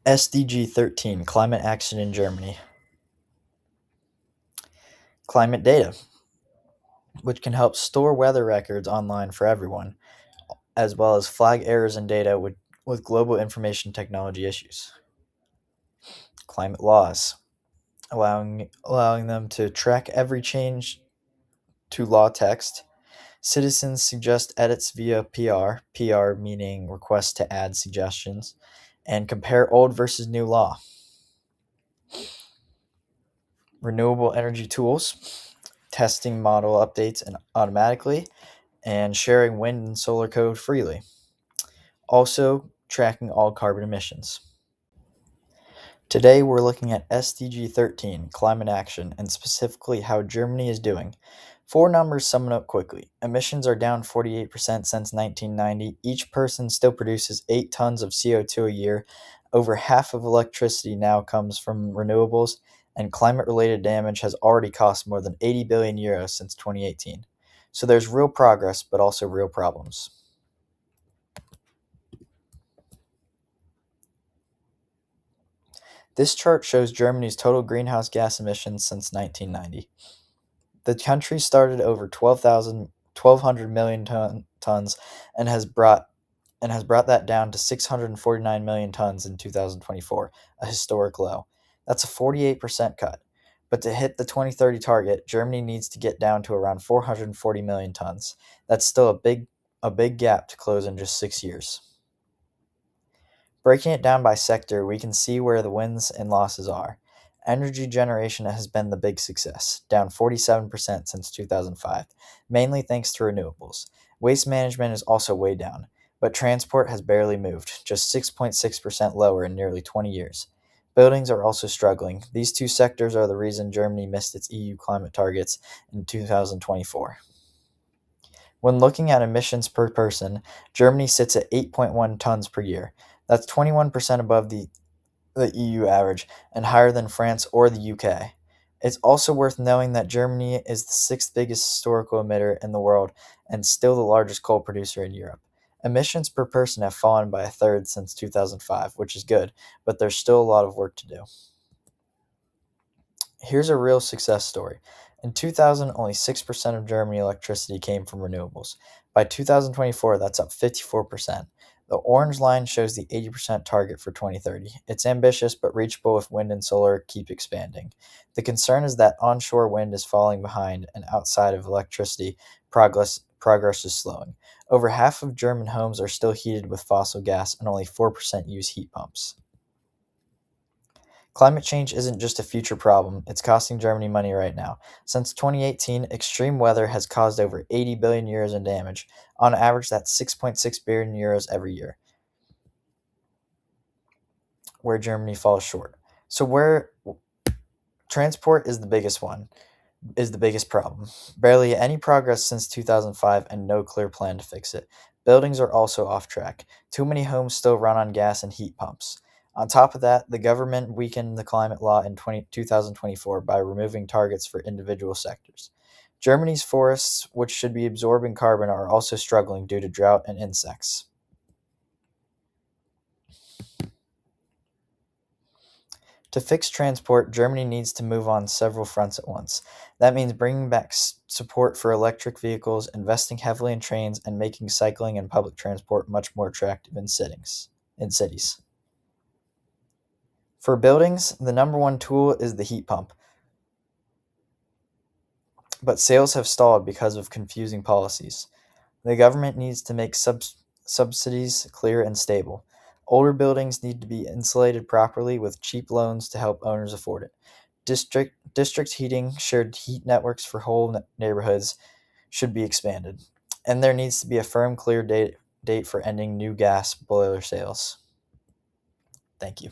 SDG 13 Climate Action in Germany. Climate data, which can help store weather records online for everyone, as well as flag errors in data with global information technology issues. Climate laws, allowing them to track every change to law text. Citizens suggest edits via PR meaning request to add suggestions, and compare old versus new law. Renewable energy tools, testing model updates and automatically, and sharing wind and solar code freely. Also, tracking all carbon emissions. Today, we're looking at SDG 13, climate action, and specifically how Germany is doing. Four numbers sum it up quickly. Emissions are down 48% since 1990. Each person still produces 8 tons of CO2 a year. Over half of electricity now comes from renewables, and climate related damage has already cost more than 80 billion euros since 2018. So there's real progress, but also real problems. This chart shows Germany's total greenhouse gas emissions since 1990. The country started over 1,200 million tons and has brought that down to 649 million tons in 2024, a historic low. That's a 48% cut. But to hit the 2030 target, Germany needs to get down to around 440 million tons. That's still a big gap to close in just 6 years. Breaking it down by sector, we can see where the wins and losses are. Energy generation has been the big success, down 47% since 2005, mainly thanks to renewables. Waste management is also way down, but transport has barely moved, just 6.6% lower in nearly 20 years. Buildings are also struggling. These two sectors are the reason Germany missed its EU climate targets in 2024. When looking at emissions per person, Germany sits at 8.1 tons per year. That's 21% above the EU average and higher than France or the UK. It's also worth knowing that Germany is the sixth biggest historical emitter in the world and still the largest coal producer in Europe. Emissions per person have fallen by a third since 2005, which is good, but there's still a lot of work to do. Here's a real success story. In 2000, only 6% of Germany electricity came from renewables. By 2024, that's up 54%. The orange line shows the 80% target for 2030. It's ambitious but reachable if wind and solar keep expanding. The concern is that onshore wind is falling behind, and outside of electricity, progress is slowing. Over half of German homes are still heated with fossil gas, and only 4% use heat pumps. Climate change isn't just a future problem, it's costing Germany money right now. Since 2018, extreme weather has caused over 80 billion euros in damage. On average, that's 6.6 billion euros every year, where Germany falls short. So where transport is the biggest one, is the biggest problem. Barely any progress since 2005 and no clear plan to fix it. Buildings are also off track. Too many homes still run on gas and heat pumps. On top of that, the government weakened the climate law in 2024 by removing targets for individual sectors. Germany's forests, which should be absorbing carbon, are also struggling due to drought and insects. To fix transport, Germany needs to move on several fronts at once. That means bringing back support for electric vehicles, investing heavily in trains, and making cycling and public transport much more attractive in cities. For buildings, the number one tool is the heat pump, but sales have stalled because of confusing policies. The government needs to make subsidies clear and stable. Older buildings need to be insulated properly with cheap loans to help owners afford it. District heating, shared heat networks for whole neighborhoods should be expanded. And there needs to be a firm, clear date for ending new gas boiler sales. Thank you.